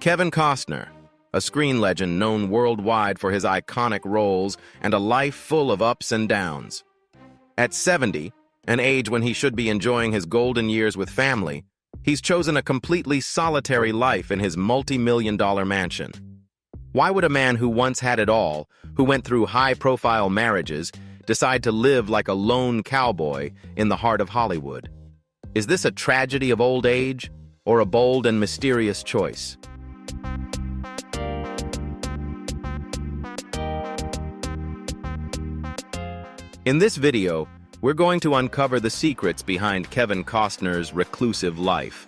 Kevin Costner, a screen legend known worldwide for his iconic roles and a life full of ups and downs. At 70, an age when he should be enjoying his golden years with family, he's chosen a completely solitary life in his multi-million-dollar mansion. Why would a man who once had it all, who went through high-profile marriages, decide to live like a lone cowboy in the heart of Hollywood? Is this a tragedy of old age, or a bold and mysterious choice? In this video, we're going to uncover the secrets behind Kevin Costner's reclusive life.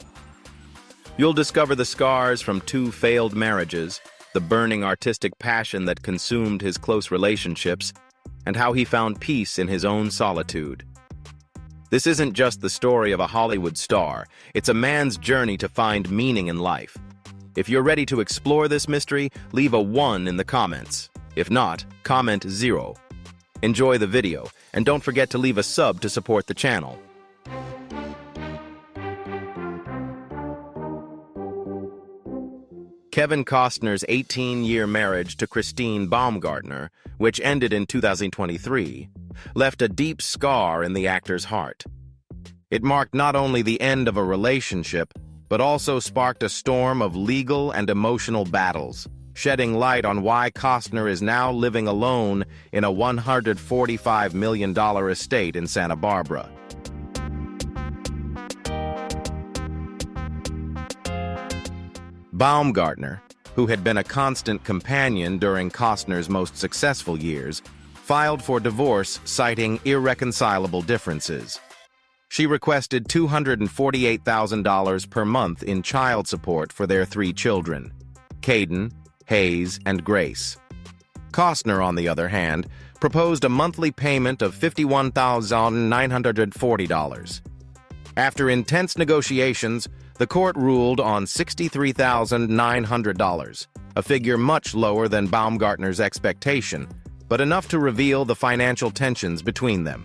You'll discover the scars from 2 failed marriages, the burning artistic passion that consumed his close relationships, and how he found peace in his own solitude. This isn't just the story of a Hollywood star, it's a man's journey to find meaning in life. If you're ready to explore this mystery, leave a 1 in the comments. If not, comment 0. Enjoy the video, and don't forget to leave a sub to support the channel. Kevin Costner's 18-year marriage to Christine Baumgartner, which ended in 2023, left a deep scar in the actor's heart. It marked not only the end of a relationship, but also sparked a storm of legal and emotional battles, shedding light on why Costner is now living alone in a $145 million estate in Santa Barbara. Baumgartner, who had been a constant companion during Costner's most successful years, filed for divorce citing irreconcilable differences. She requested $248,000 per month in child support for their 3 children, Caden, Hayes, and Grace. Costner, on the other hand, proposed a monthly payment of $51,940. After intense negotiations, the court ruled on $63,900, a figure much lower than Baumgartner's expectation, but enough to reveal the financial tensions between them.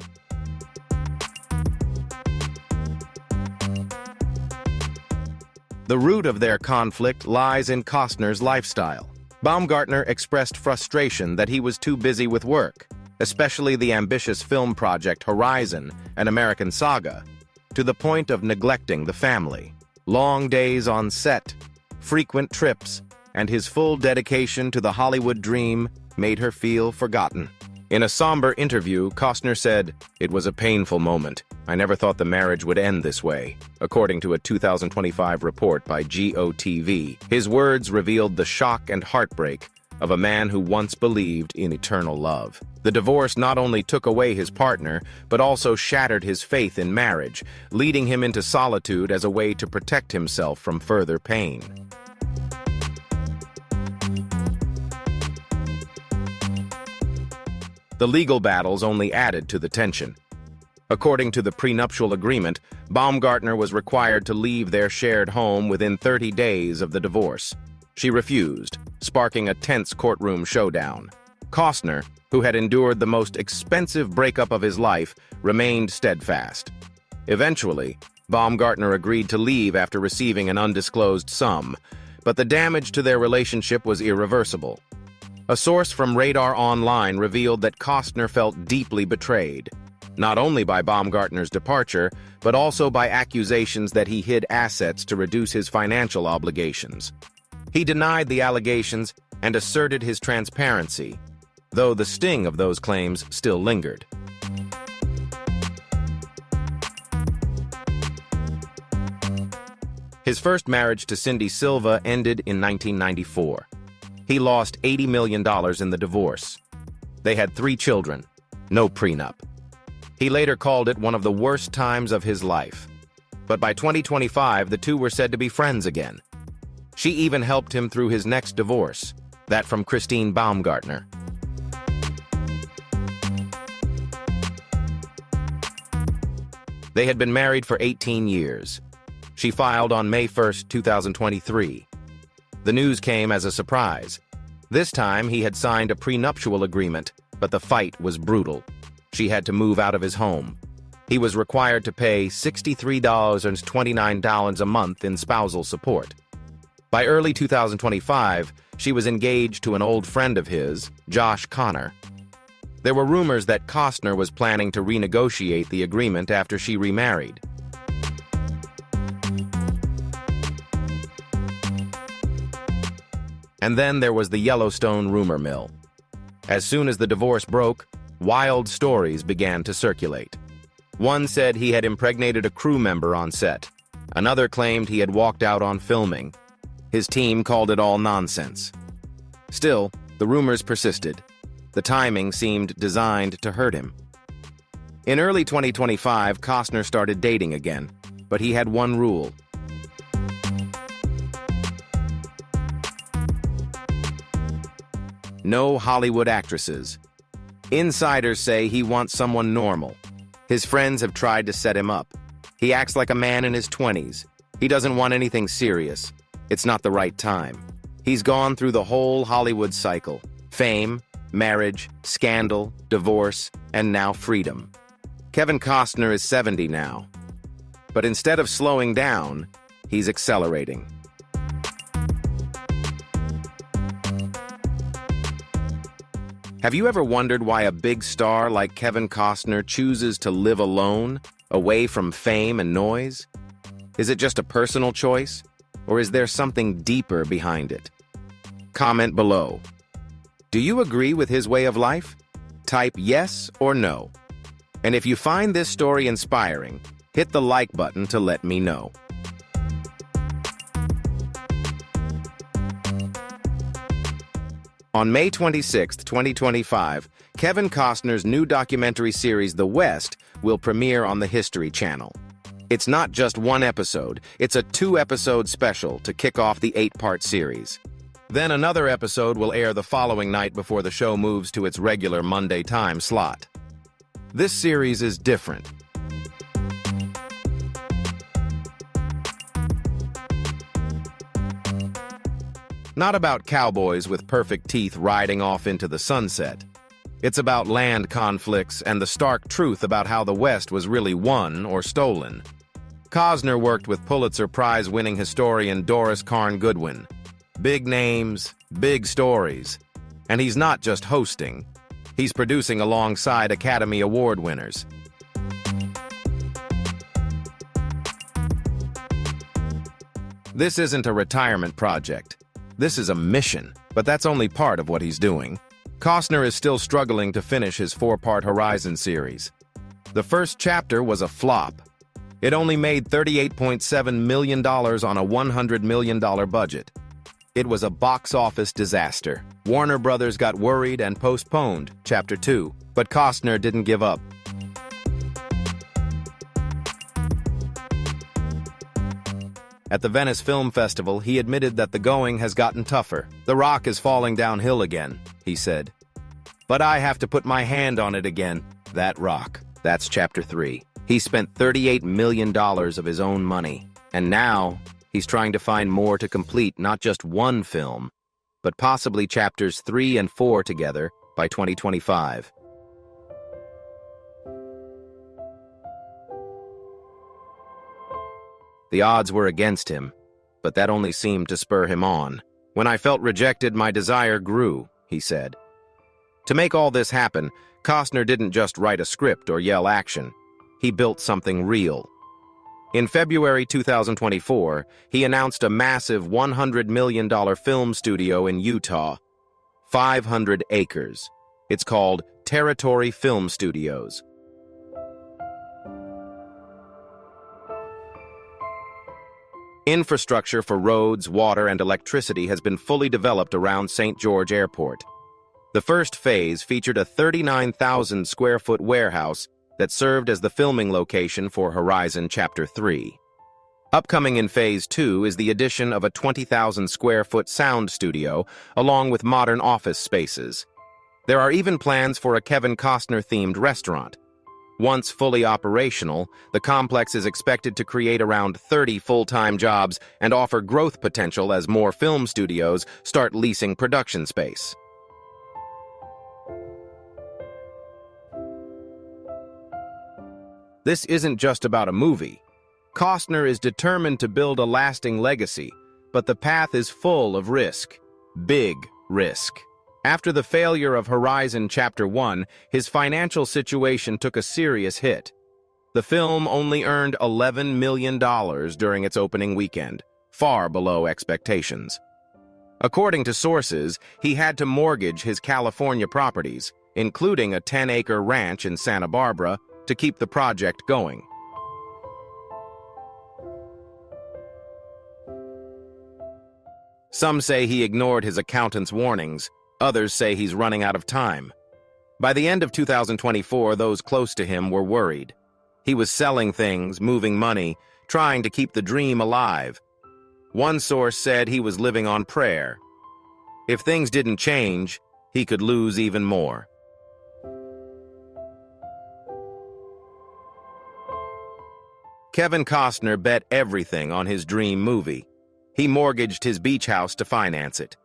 The root of their conflict lies in Costner's lifestyle. Baumgartner expressed frustration that he was too busy with work, especially the ambitious film project Horizon, an American saga, to the point of neglecting the family. Long days on set, frequent trips, and his full dedication to the Hollywood dream made her feel forgotten. In a somber interview, Costner said, "It was a painful moment. I never thought the marriage would end this way," according to a 2025 report by GOTV. His words revealed the shock and heartbreak of a man who once believed in eternal love. The divorce not only took away his partner, but also shattered his faith in marriage, leading him into solitude as a way to protect himself from further pain. The legal battles only added to the tension. According to the prenuptial agreement, Baumgartner was required to leave their shared home within 30 days of the divorce. She refused, sparking a tense courtroom showdown. Costner, who had endured the most expensive breakup of his life, remained steadfast. Eventually, Baumgartner agreed to leave after receiving an undisclosed sum, but the damage to their relationship was irreversible. A source from Radar Online revealed that Costner felt deeply betrayed, not only by Baumgartner's departure, but also by accusations that he hid assets to reduce his financial obligations. He denied the allegations and asserted his transparency, though the sting of those claims still lingered. His first marriage to Cindy Silva ended in 1994. He lost $80 million in the divorce. They had 3 children, no prenup. He later called it one of the worst times of his life. But by 2025, the two were said to be friends again. She even helped him through his next divorce, that from Christine Baumgartner. They had been married for 18 years. She filed on May 1, 2023. The news came as a surprise. This time, he had signed a prenuptial agreement, but the fight was brutal. She had to move out of his home. He was required to pay $63.29 a month in spousal support. By early 2025, she was engaged to an old friend of his, Josh Connor. There were rumors that Costner was planning to renegotiate the agreement after she remarried. And then there was the Yellowstone rumor mill. As soon as the divorce broke, wild stories began to circulate. One said he had impregnated a crew member on set. Another claimed he had walked out on filming. His team called it all nonsense. Still, the rumors persisted. The timing seemed designed to hurt him. In early 2025, Costner started dating again, but he had one rule. No Hollywood actresses. Insiders say he wants someone normal. His friends have tried to set him up. He acts like a man in his 20s. He doesn't want anything serious. It's not the right time. He's gone through the whole Hollywood cycle. Fame, marriage, scandal, divorce, and now freedom. Kevin Costner is 70 now. But instead of slowing down, he's accelerating. Have you ever wondered why a big star like Kevin Costner chooses to live alone, away from fame and noise? Is it just a personal choice, or is there something deeper behind it? Comment below. Do you agree with his way of life? Type yes or no. And if you find this story inspiring, hit the like button to let me know. On May 26, 2025, Kevin Costner's new documentary series The West will premiere on the History Channel. It's not just one episode, it's a 2-episode special to kick off the 8-part series. Then another episode will air the following night before the show moves to its regular Monday time slot. This series is different. Not about cowboys with perfect teeth riding off into the sunset. It's about land conflicts and the stark truth about how the West was really won or stolen. Costner worked with Pulitzer Prize-winning historian Doris Carn Goodwin. Big names, big stories. And he's not just hosting. He's producing alongside Academy Award winners. This isn't a retirement project. This is a mission, but that's only part of what he's doing. Costner is still struggling to finish his 4-part Horizon series. The first chapter was a flop. It only made $38.7 million on a $100 million budget. It was a box office disaster. Warner Brothers got worried and postponed Chapter 2, but Costner didn't give up. At the Venice Film Festival, he admitted that the going has gotten tougher. The Rock is falling downhill again, he said. But I have to put my hand on it again. That Rock. That's Chapter 3. He spent $38 million of his own money. And now, he's trying to find more to complete not just one film, but possibly Chapters 3 and 4 together by 2025. The odds were against him, but that only seemed to spur him on. When I felt rejected, my desire grew, he said. To make all this happen, Costner didn't just write a script or yell action. He built something real. In February 2024, he announced a massive $100 million film studio in Utah, 500 acres. It's called Directorial Film Studios. Infrastructure for roads, water, and electricity has been fully developed around St. George Airport. The first phase featured a 39,000-square-foot warehouse that served as the filming location for Horizon Chapter 3. Upcoming in Phase 2 is the addition of a 20,000-square-foot sound studio, along with modern office spaces. There are even plans for a Kevin Costner-themed restaurant. Once fully operational, the complex is expected to create around 30 full-time jobs and offer growth potential as more film studios start leasing production space. This isn't just about a movie. Costner is determined to build a lasting legacy, but the path is full of risk. Big risk. After the failure of Horizon Chapter 1, his financial situation took a serious hit. The film only earned $11 million during its opening weekend, far below expectations. According to sources, he had to mortgage his California properties, including a 10-acre ranch in Santa Barbara, to keep the project going. Some say he ignored his accountant's warnings. Others say he's running out of time. By the end of 2024, those close to him were worried. He was selling things, moving money, trying to keep the dream alive. One source said he was living on prayer. If things didn't change, he could lose even more. Kevin Costner bet everything on his dream movie. He mortgaged his beach house to finance it.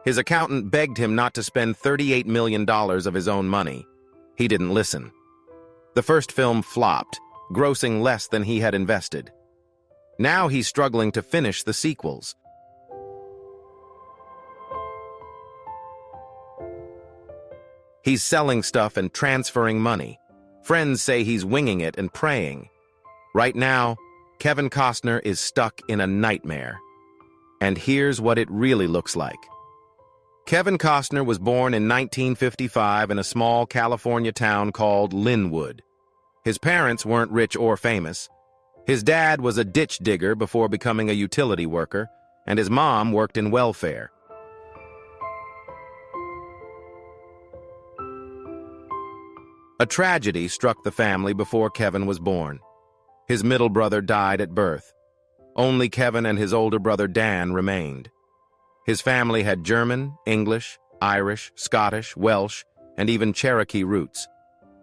His accountant begged him not to spend $38 million of his own money. He didn't listen. The first film flopped, grossing less than he had invested. Now he's struggling to finish the sequels. He's selling stuff and transferring money. Friends say he's winging it and praying. Right now, Kevin Costner is stuck in a nightmare. And here's what it really looks like. Kevin Costner was born in 1955 in a small California town called Linwood. His parents weren't rich or famous. His dad was a ditch digger before becoming a utility worker, and his mom worked in welfare. A tragedy struck the family before Kevin was born. His middle brother died at birth. Only Kevin and his older brother Dan remained. His family had German, English, Irish, Scottish, Welsh, and even Cherokee roots.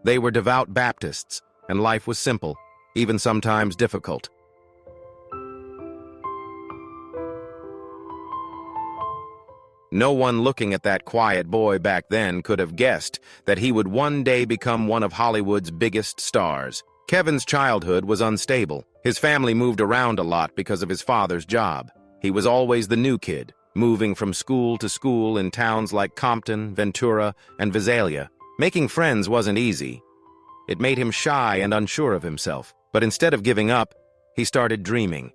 They were devout Baptists, and life was simple, even sometimes difficult. No one looking at that quiet boy back then could have guessed that he would one day become one of Hollywood's biggest stars. Kevin's childhood was unstable. His family moved around a lot because of his father's job. He was always the new kid, moving from school to school in towns like Compton, Ventura, and Visalia. Making friends wasn't easy. It made him shy and unsure of himself. But instead of giving up, he started dreaming.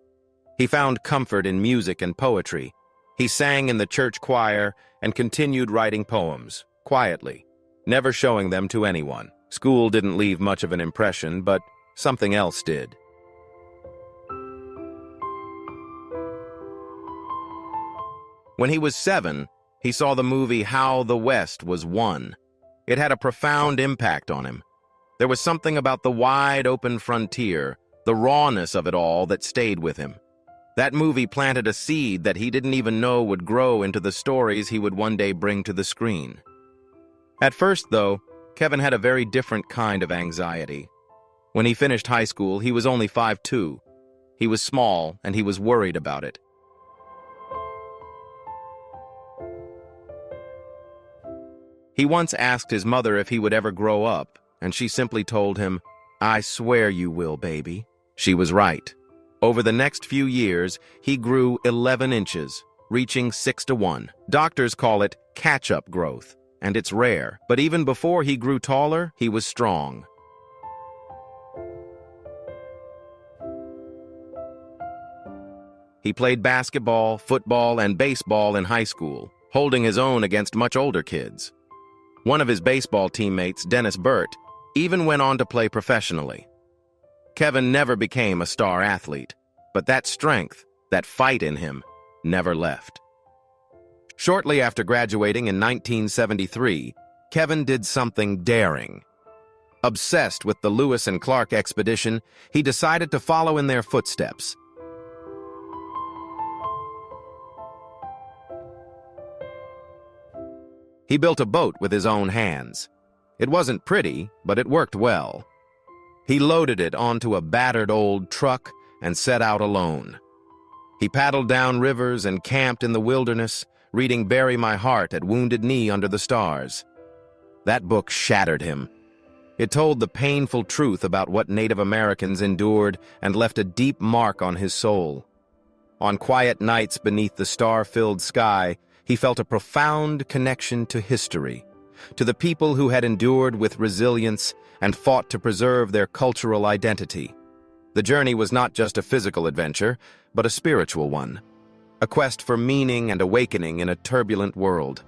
He found comfort in music and poetry. He sang in the church choir and continued writing poems, quietly, never showing them to anyone. School didn't leave much of an impression, but something else did. When he was 7, he saw the movie How the West Was Won. It had a profound impact on him. There was something about the wide open frontier, the rawness of it all that stayed with him. That movie planted a seed that he didn't even know would grow into the stories he would one day bring to the screen. At first, though, Kevin had a very different kind of anxiety. When he finished high school, he was only 5'2". He was small, and he was worried about it. He once asked his mother if he would ever grow up, and she simply told him, "I swear you will, baby." She was right. Over the next few years, he grew 11 inches, reaching 6'1". Doctors call it catch-up growth, and it's rare. But even before he grew taller, he was strong. He played basketball, football, and baseball in high school, holding his own against much older kids. One of his baseball teammates, Dennis Burt, even went on to play professionally. Kevin never became a star athlete, but that strength, that fight in him, never left. Shortly after graduating in 1973, Kevin did something daring. Obsessed with the Lewis and Clark expedition, he decided to follow in their footsteps. He built a boat with his own hands. It wasn't pretty, but it worked well. He loaded it onto a battered old truck and set out alone. He paddled down rivers and camped in the wilderness, reading Bury My Heart at Wounded Knee Under the Stars. That book shattered him. It told the painful truth about what Native Americans endured and left a deep mark on his soul. On quiet nights beneath the star-filled sky, he felt a profound connection to history, to the people who had endured with resilience and fought to preserve their cultural identity. The journey was not just a physical adventure, but a spiritual one, a quest for meaning and awakening in a turbulent world.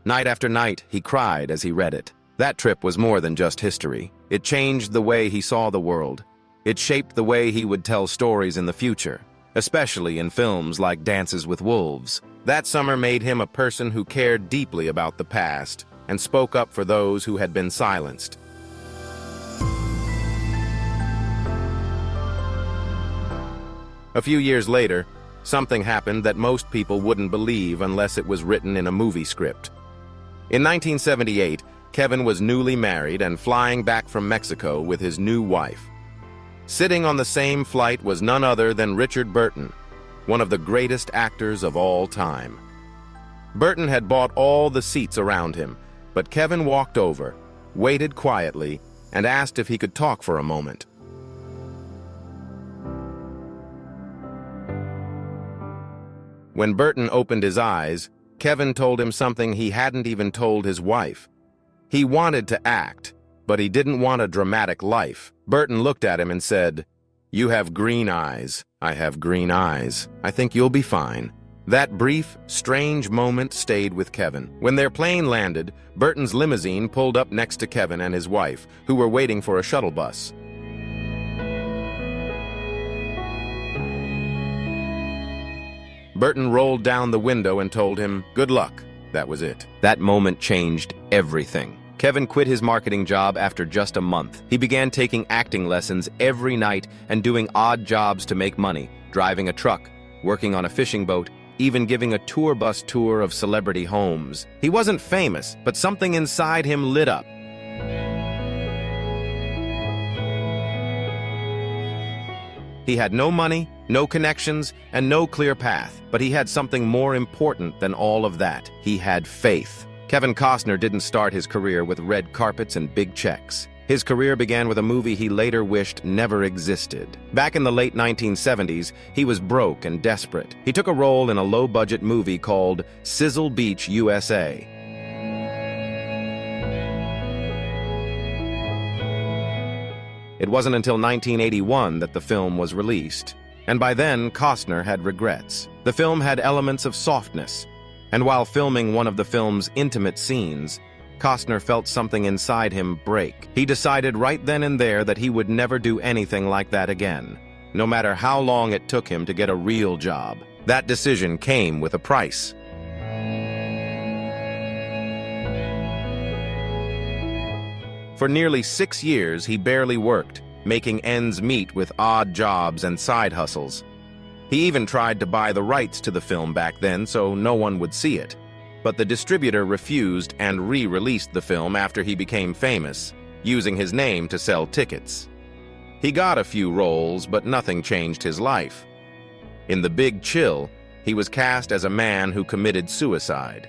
Night after night, he cried as he read it. That trip was more than just history. It changed the way he saw the world. It shaped the way he would tell stories in the future, especially in films like Dances with Wolves. That summer made him a person who cared deeply about the past and spoke up for those who had been silenced. A few years later, something happened that most people wouldn't believe unless it was written in a movie script. In 1978, Kevin was newly married and flying back from Mexico with his new wife. Sitting on the same flight was none other than Richard Burton, one of the greatest actors of all time. Burton had bought all the seats around him, but Kevin walked over, waited quietly, and asked if he could talk for a moment. When Burton opened his eyes, Kevin told him something he hadn't even told his wife. He wanted to act, but he didn't want a dramatic life. Burton looked at him and said, "You have green eyes. I have green eyes. I think you'll be fine." That brief, strange moment stayed with Kevin. When their plane landed, Burton's limousine pulled up next to Kevin and his wife, who were waiting for a shuttle bus. Burton rolled down the window and told him, "Good luck." That was it. That moment changed everything. Kevin quit his marketing job after just a month. He began taking acting lessons every night and doing odd jobs to make money, driving a truck, working on a fishing boat, even giving a tour bus tour of celebrity homes. He wasn't famous, but something inside him lit up. He had no money, no connections, and no clear path, but he had something more important than all of that. He had faith. Kevin Costner didn't start his career with red carpets and big checks. His career began with a movie he later wished never existed. Back in the late 1970s, he was broke and desperate. He took a role in a low-budget movie called Sizzle Beach, USA. It wasn't until 1981 that the film was released, and by then Costner had regrets. The film had elements of softness, and while filming one of the film's intimate scenes, Costner felt something inside him break. He decided right then and there that he would never do anything like that again, no matter how long it took him to get a real job. That decision came with a price. For nearly 6 years, he barely worked, making ends meet with odd jobs and side hustles. He even tried to buy the rights to the film back then so no one would see it. But the distributor refused and re-released the film after he became famous, using his name to sell tickets. He got a few roles, but nothing changed his life. In The Big Chill, he was cast as a man who committed suicide.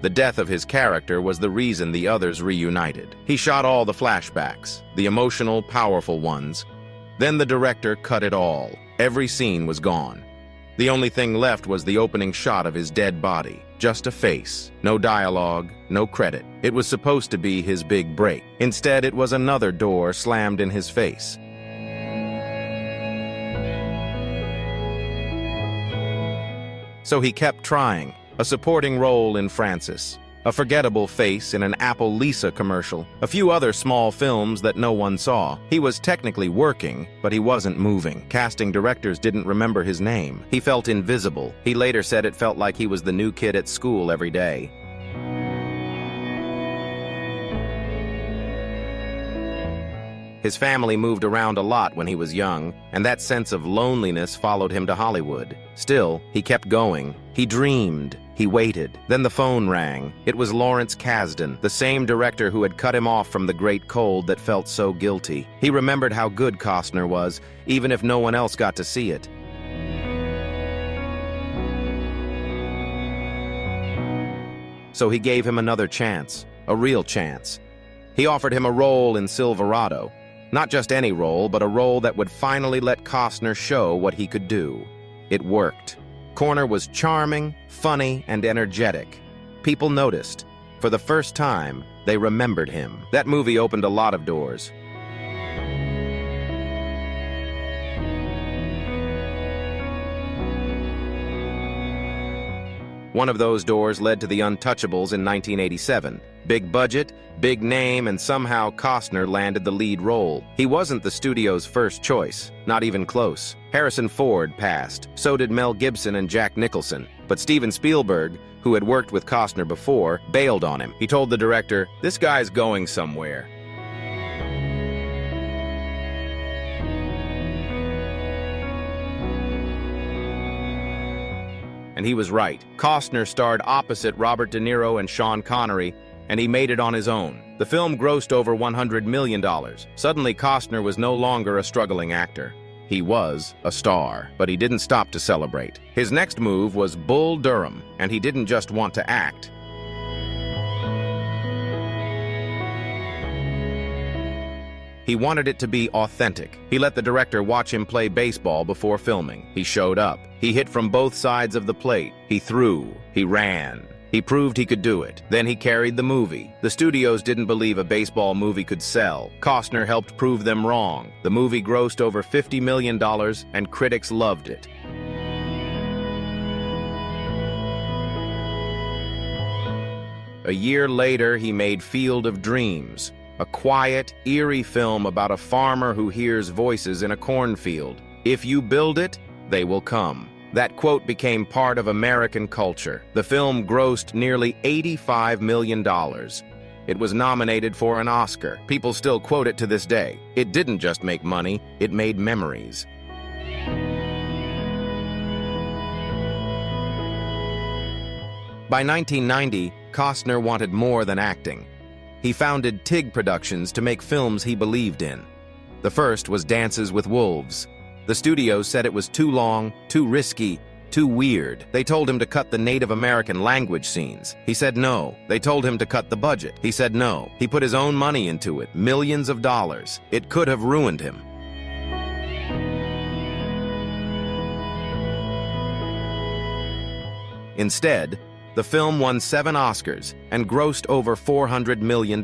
The death of his character was the reason the others reunited. He shot all the flashbacks, the emotional, powerful ones. Then the director cut it all. Every scene was gone. The only thing left was the opening shot of his dead body. Just a face, no dialogue, no credit. It was supposed to be his big break. Instead, it was another door slammed in his face. So he kept trying. A supporting role in Francis, a forgettable face in an Apple Lisa commercial, a few other small films that no one saw. He was technically working, but he wasn't moving. Casting directors didn't remember his name. He felt invisible. He later said it felt like he was the new kid at school every day. His family moved around a lot when he was young, and that sense of loneliness followed him to Hollywood. Still, he kept going. He dreamed. He waited. Then the phone rang. It was Lawrence Kasdan, the same director who had cut him off from the great cold that felt so guilty. He remembered how good Costner was, even if no one else got to see it. so he gave him another chance, a real chance. He offered him a role in Silverado. Not just any role, but a role that would finally let Costner show what he could do. It worked. Costner was charming, funny, and energetic. People noticed. For the first time, they remembered him. That movie opened a lot of doors. One of those doors led to The Untouchables in 1987. Big budget, big name, and somehow Costner landed the lead role. He wasn't the studio's first choice, not even close. Harrison Ford passed, so did Mel Gibson and Jack Nicholson. But Steven Spielberg, who had worked with Costner before, bailed on him. He told the director, "This guy's going somewhere." And he was right. Costner starred opposite Robert De Niro and Sean Connery, and he made it on his own. The film grossed over $100 million. Suddenly, Costner was no longer a struggling actor. He was a star, but he didn't stop to celebrate. His next move was Bull Durham, and he didn't just want to act. He wanted it to be authentic. He let the director watch him play baseball before filming. He showed up. He hit from both sides of the plate. He threw. He ran. He proved he could do it. Then he carried the movie. The studios didn't believe a baseball movie could sell. Costner helped prove them wrong. The movie grossed over $50 million, and critics loved it. A year later, he made Field of Dreams, a quiet, eerie film about a farmer who hears voices in a cornfield. "If you build it, they will come." That quote became part of American culture. The film grossed nearly $85 million. It was nominated for an Oscar. People still quote it to this day. It didn't just make money, it made memories. By 1990, Costner wanted more than acting. He founded TIG Productions to make films he believed in. The first was Dances with Wolves. The studios said it was too long, too risky, too weird. They told him to cut the Native American language scenes. He said no. They told him to cut the budget. He said no. He put his own money into it, millions of dollars. It could have ruined him. Instead, the film won 7 Oscars and grossed over $400 million.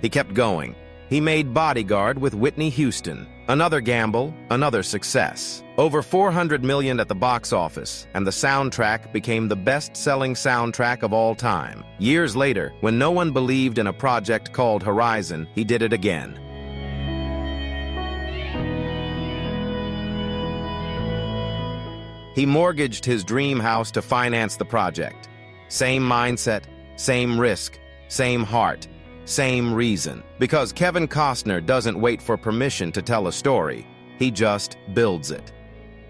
He kept going. He made Bodyguard with Whitney Houston. Another gamble, another success. Over $400 million at the box office, and the soundtrack became the best-selling soundtrack of all time. Years later, when no one believed in a project called Horizon, he did it again. He mortgaged his dream house to finance the project. Same mindset, same risk, same heart, same reason. Because Kevin Costner doesn't wait for permission to tell a story, he just builds it.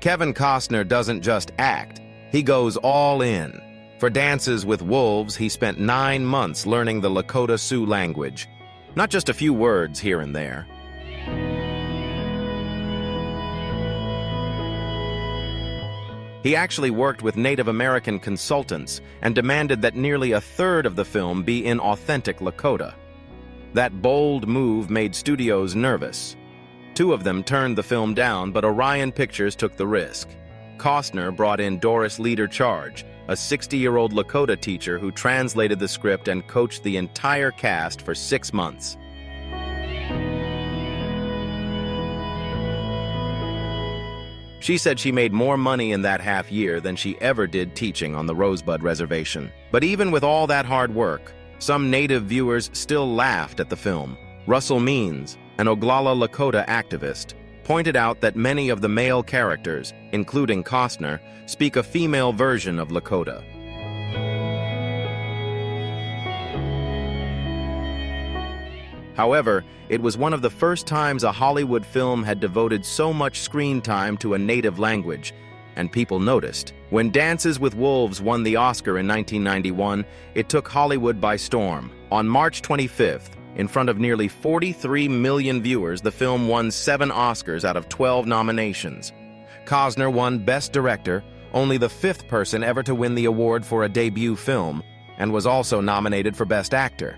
Kevin Costner doesn't just act, he goes all in. For Dances with Wolves, he spent 9 months learning the Lakota Sioux language. Not just a few words here and there. He actually worked with Native American consultants and demanded that nearly 1/3 of the film be in authentic Lakota. That bold move made studios nervous. 2 of them turned the film down, but Orion Pictures took the risk. Costner brought in Doris Leader-Charge, a 60-year-old Lakota teacher who translated the script and coached the entire cast for 6 months. She said she made more money in that half year than she ever did teaching on the Rosebud Reservation. But even with all that hard work, some Native viewers still laughed at the film. Russell Means, an Oglala Lakota activist, pointed out that many of the male characters, including Costner, speak a female version of Lakota. However, it was one of the first times a Hollywood film had devoted so much screen time to a native language, and people noticed. When Dances with Wolves won the Oscar in 1991, it took Hollywood by storm. On March 25th, in front of nearly 43 million viewers, the film won 7 Oscars out of 12 nominations. Costner won Best Director, only the 5th person ever to win the award for a debut film, and was also nominated for Best Actor.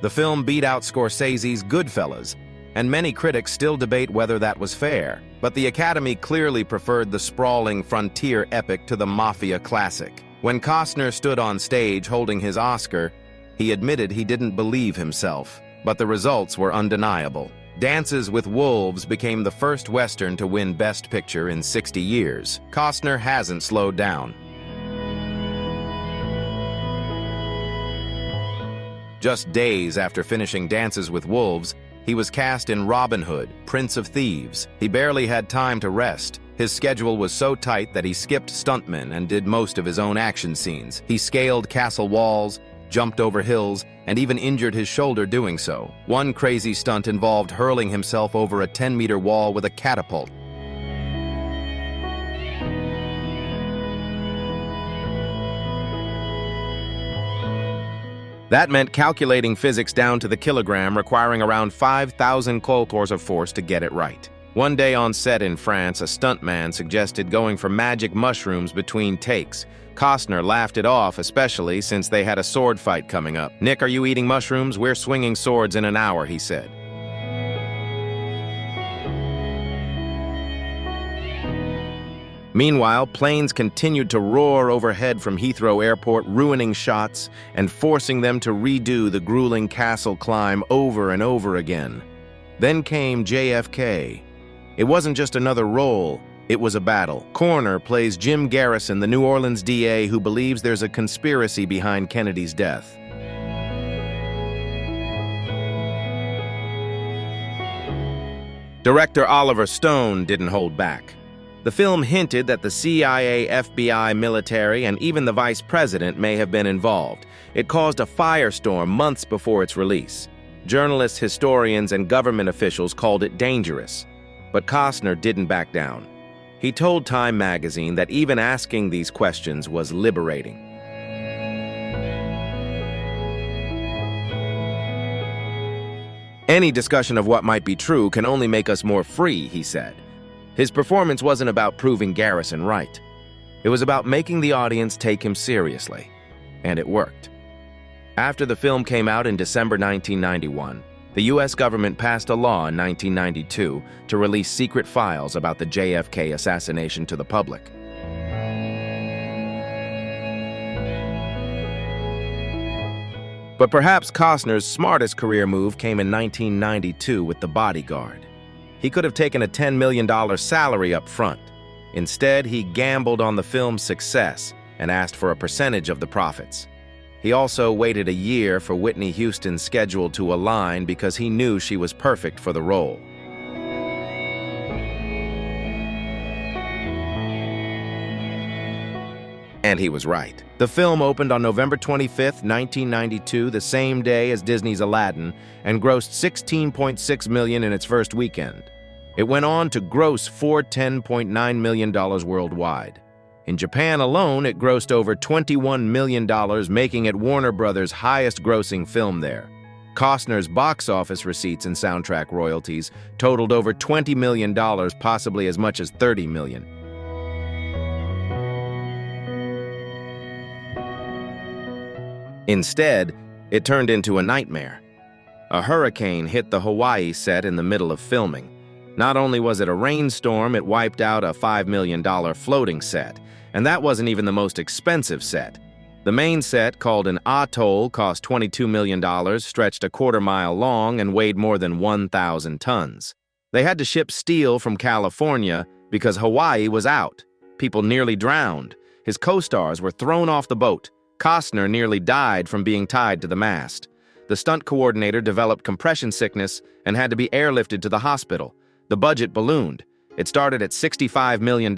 The film beat out Scorsese's Goodfellas, and many critics still debate whether that was fair, but the Academy clearly preferred the sprawling frontier epic to the mafia classic. When Costner stood on stage holding his Oscar, he admitted he didn't believe himself, but the results were undeniable. Dances with Wolves became the first Western to win Best Picture in 60 years. Costner hasn't slowed down. Just days after finishing Dances with Wolves, he was cast in Robin Hood, Prince of Thieves. He barely had time to rest. His schedule was so tight that he skipped stuntmen and did most of his own action scenes. He scaled castle walls, jumped over hills, and even injured his shoulder doing so. One crazy stunt involved hurling himself over a 10-meter wall with a catapult. That meant calculating physics down to the kilogram, requiring around 5,000 kilojoules of force to get it right. One day on set in France, a stuntman suggested going for magic mushrooms between takes. Costner laughed it off, especially since they had a sword fight coming up. "Nick, are you eating mushrooms? We're swinging swords in an hour," he said. Meanwhile, planes continued to roar overhead from Heathrow Airport, ruining shots and forcing them to redo the grueling castle climb over and over again. Then came JFK. It wasn't just another role, it was a battle. Corner plays Jim Garrison, the New Orleans DA who believes there's a conspiracy behind Kennedy's death. Director Oliver Stone didn't hold back. The film hinted that the CIA, FBI, military, and even the vice president may have been involved. It caused a firestorm months before its release. Journalists, historians, and government officials called it dangerous. But Costner didn't back down. He told Time magazine that even asking these questions was liberating. "Any discussion of what might be true can only make us more free," he said. His performance wasn't about proving Garrison right. It was about making the audience take him seriously. And it worked. After the film came out in December 1991, the U.S. government passed a law in 1992 to release secret files about the JFK assassination to the public. But perhaps Costner's smartest career move came in 1992 with The Bodyguard. He could have taken a $10 million salary up front. Instead, he gambled on the film's success and asked for a percentage of the profits. He also waited a year for Whitney Houston's schedule to align because he knew she was perfect for the role. And he was right. The film opened on November 25, 1992, the same day as Disney's Aladdin, and grossed $16.6 million in its first weekend. It went on to gross $410.9 million worldwide. In Japan alone, it grossed over $21 million, making it Warner Brothers' highest-grossing film there. Costner's box office receipts and soundtrack royalties totaled over $20 million, possibly as much as $30 million. Instead, it turned into a nightmare. A hurricane hit the Hawaii set in the middle of filming. Not only was it a rainstorm, it wiped out a $5 million floating set. And that wasn't even the most expensive set. The main set, called an atoll, cost $22 million, stretched a quarter-mile long, and weighed more than 1,000 tons. They had to ship steel from California because Hawaii was out. People nearly drowned. His co-stars were thrown off the boat. Costner nearly died from being tied to the mast. The stunt coordinator developed compression sickness and had to be airlifted to the hospital. The budget ballooned. It started at $65 million.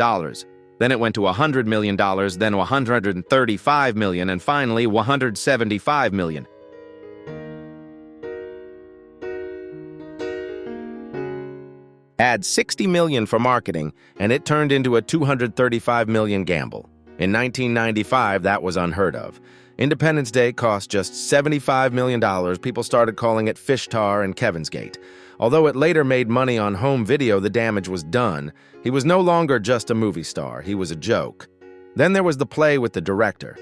Then it went to $100 million, then $135 million, and finally $175 million. Add $60 million for marketing, and it turned into a $235 million gamble. In 1995, that was unheard of. Independence Day cost just $75 million. People started calling it Fishtar and Kevin's Gate. Although it later made money on home video, the damage was done. He was no longer just a movie star. He was a joke. Then there was the play with the director.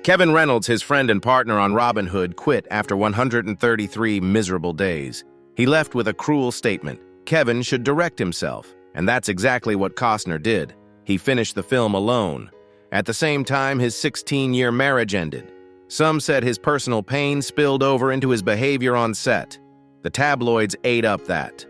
Kevin Reynolds, his friend and partner on Robin Hood, quit after 133 miserable days. He left with a cruel statement. Kevin should direct himself. And that's exactly what Costner did. He finished the film alone. At the same time, his 16-year marriage ended. Some said his personal pain spilled over into his behavior on set. The tabloids ate up that.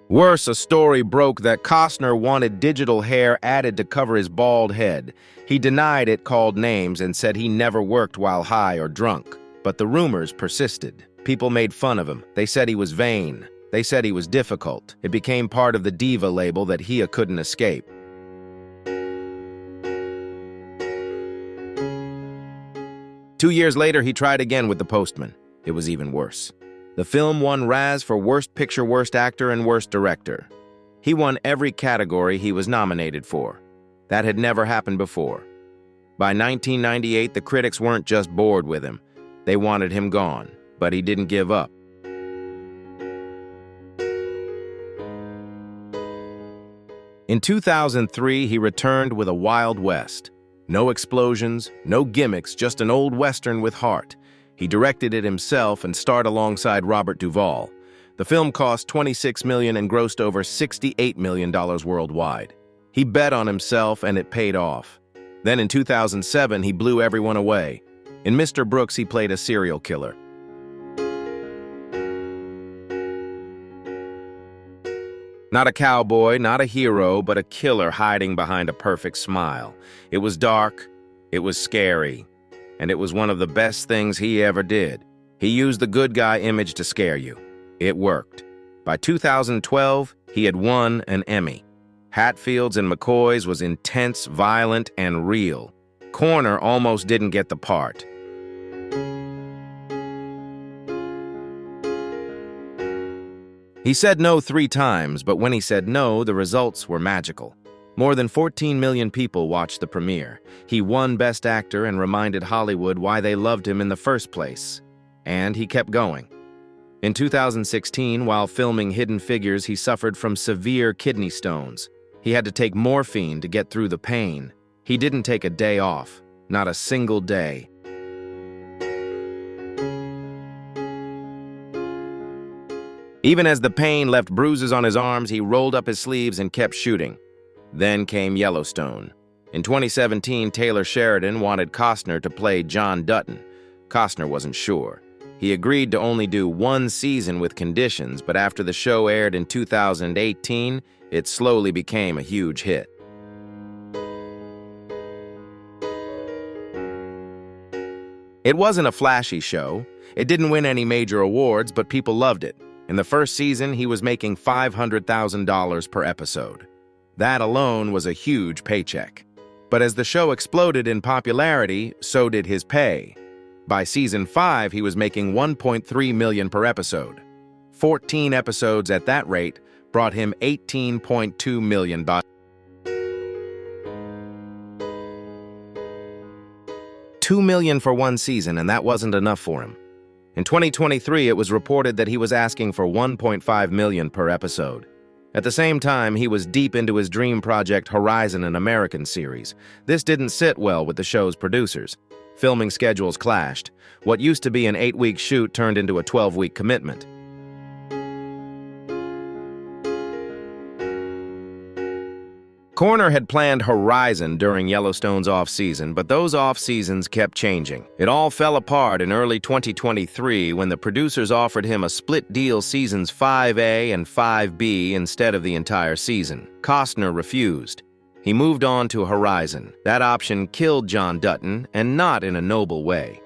Worse, a story broke that Costner wanted digital hair added to cover his bald head. He denied it, called names, and said he never worked while high or drunk. But the rumors persisted. People made fun of him. They said he was vain. They said he was difficult. It became part of the diva label that he couldn't escape. Two years later, he tried again with The Postman. It was even worse. The film won Raz for Worst Picture, Worst Actor, and Worst Director. He won every category he was nominated for. That had never happened before. By 1998, the critics weren't just bored with him. They wanted him gone, but he didn't give up. In 2003, he returned with A Wild West. No explosions, no gimmicks, just an old Western with heart. He directed it himself and starred alongside Robert Duvall. The film cost $26 million and grossed over $68 million worldwide. He bet on himself and it paid off. Then in 2007, he blew everyone away. In Mr. Brooks, he played a serial killer. Not a cowboy, not a hero, but a killer hiding behind a perfect smile. It was dark, it was scary, and it was one of the best things he ever did. He used the good guy image to scare you. It worked. By 2012, he had won an Emmy. Hatfield's and McCoy's was intense, violent, and real. Corner almost didn't get the part. He said no 3 times, but when he said no, the results were magical. More than 14 million people watched the premiere. He won Best Actor and reminded Hollywood why they loved him in the first place. And he kept going. In 2016, while filming Hidden Figures, he suffered from severe kidney stones. He had to take morphine to get through the pain. He didn't take a day off, not a single day. Even as the pain left bruises on his arms, he rolled up his sleeves and kept shooting. Then came Yellowstone. In 2017, Taylor Sheridan wanted Costner to play John Dutton. Costner wasn't sure. He agreed to only do 1 season with conditions, but after the show aired in 2018, it slowly became a huge hit. It wasn't a flashy show. It didn't win any major awards, but people loved it. In the first season, he was making $500,000 per episode. That alone was a huge paycheck. But as the show exploded in popularity, so did his pay. By season 5, he was making $1.3 million per episode. 14 episodes at that rate brought him $18.2 million. $2 million for 1 season, and that wasn't enough for him. In 2023, it was reported that he was asking for $1.5 million per episode. At the same time, he was deep into his dream project Horizon, an American series. This didn't sit well with the show's producers. Filming schedules clashed. What used to be an 8-week shoot turned into a 12-week commitment. Corner had planned Horizon during Yellowstone's off-season, but those off-seasons kept changing. It all fell apart in early 2023 when the producers offered him a split deal seasons 5A and 5B instead of the entire season. Costner refused. He moved on to Horizon. That option killed John Dutton, and not in a noble way.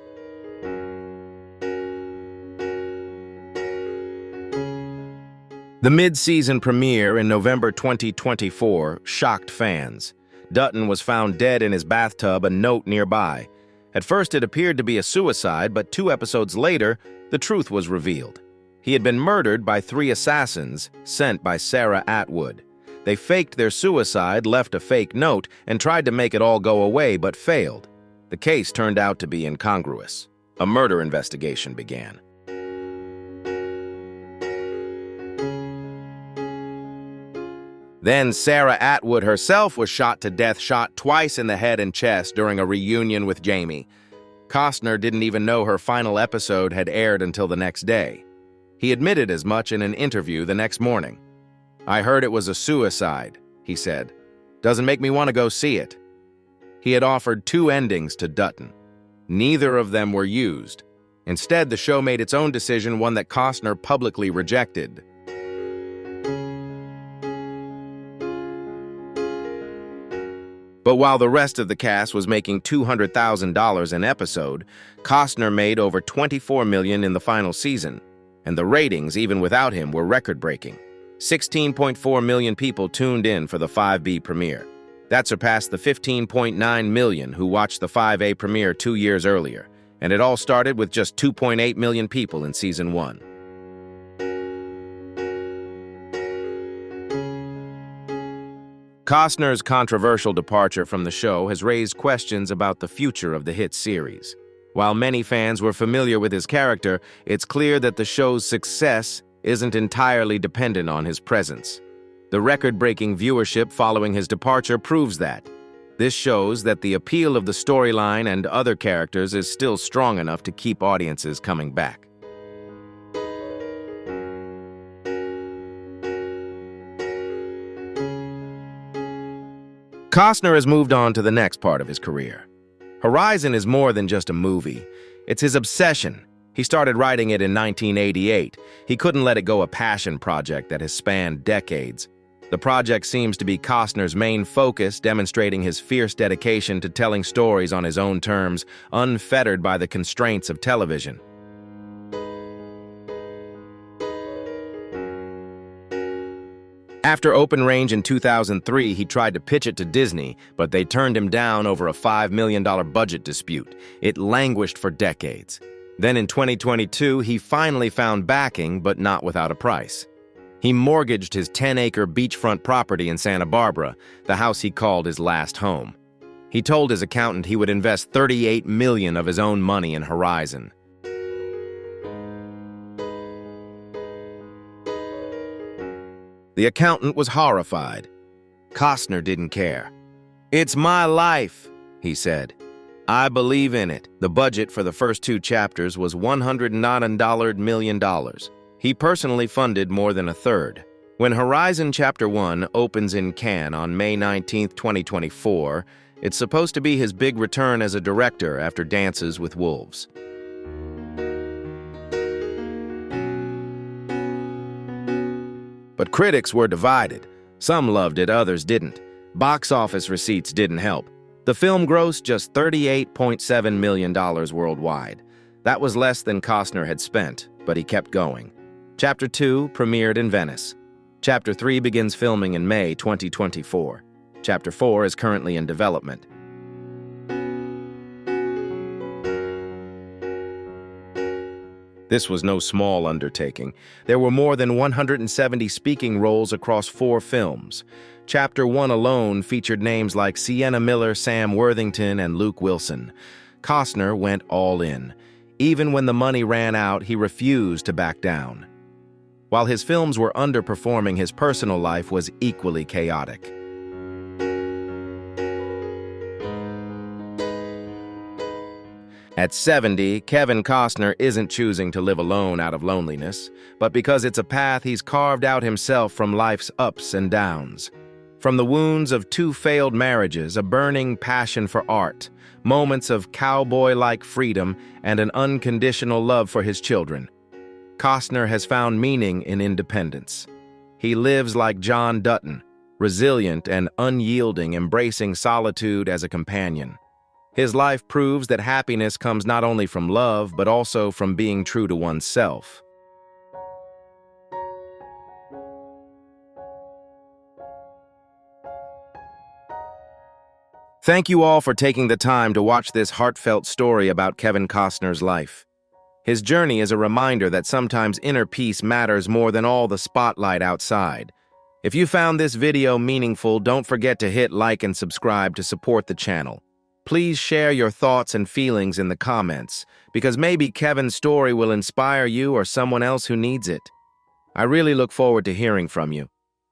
The mid-season premiere in November 2024 shocked fans. Dutton was found dead in his bathtub, a note nearby. At first it appeared to be a suicide, but 2 episodes later, the truth was revealed. He had been murdered by 3 assassins sent by Sarah Atwood. They faked their suicide, left a fake note, and tried to make it all go away, but failed. The case turned out to be incongruous. A murder investigation began. Then Sarah Atwood herself was shot to death, shot twice in the head and chest during a reunion with Jamie. Costner didn't even know her final episode had aired until the next day. He admitted as much in an interview the next morning. "I heard it was a suicide," he said. "Doesn't make me want to go see it." He had offered 2 endings to Dutton. Neither of them were used. Instead, the show made its own decision, one that Costner publicly rejected. But while the rest of the cast was making $200,000 an episode, Costner made over $24 million in the final season, and the ratings, even without him, were record-breaking. 16.4 million people tuned in for the 5B premiere. That surpassed the 15.9 million who watched the 5A premiere 2 years earlier, and it all started with just 2.8 million people in Season 1. Costner's controversial departure from the show has raised questions about the future of the hit series. While many fans were familiar with his character, it's clear that the show's success isn't entirely dependent on his presence. The record-breaking viewership following his departure proves that. This shows that the appeal of the storyline and other characters is still strong enough to keep audiences coming back. Costner has moved on to the next part of his career. Horizon is more than just a movie. It's his obsession. He started writing it in 1988. He couldn't let it go, a passion project that has spanned decades. The project seems to be Costner's main focus, demonstrating his fierce dedication to telling stories on his own terms, unfettered by the constraints of television. After Open Range in 2003, he tried to pitch it to Disney, but they turned him down over a $5 million budget dispute. It languished for decades. Then in 2022, he finally found backing, but not without a price. He mortgaged his 10-acre beachfront property in Santa Barbara, the house he called his last home. He told his accountant he would invest $38 million of his own money in Horizon. The accountant was horrified. Costner didn't care. "It's my life," he said. "I believe in it." The budget for the first 2 chapters was $109 million. He personally funded more than a third. When Horizon Chapter 1 opens in Cannes on May 19, 2024, it's supposed to be his big return as a director after Dances with Wolves. But critics were divided. Some loved it, others didn't. Box office receipts didn't help. The film grossed just $38.7 million worldwide. That was less than Costner had spent, but he kept going. Chapter 2 premiered in Venice. Chapter 3 begins filming in May 2024. Chapter 4 is currently in development. This was no small undertaking. There were more than 170 speaking roles across 4 films. Chapter 1 alone featured names like Sienna Miller, Sam Worthington, and Luke Wilson. Costner went all in. Even when the money ran out, he refused to back down. While his films were underperforming, his personal life was equally chaotic. At 70, Kevin Costner isn't choosing to live alone out of loneliness, but because it's a path he's carved out himself from life's ups and downs. From the wounds of 2 failed marriages, a burning passion for art, moments of cowboy-like freedom, and an unconditional love for his children, Costner has found meaning in independence. He lives like John Dutton, resilient and unyielding, embracing solitude as a companion. His life proves that happiness comes not only from love, but also from being true to oneself. Thank you all for taking the time to watch this heartfelt story about Kevin Costner's life. His journey is a reminder that sometimes inner peace matters more than all the spotlight outside. If you found this video meaningful, don't forget to hit like and subscribe to support the channel. Please share your thoughts and feelings in the comments, because maybe Kevin's story will inspire you or someone else who needs it. I really look forward to hearing from you.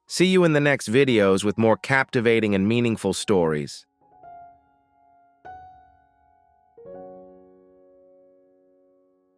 See you in the next videos with more captivating and meaningful stories.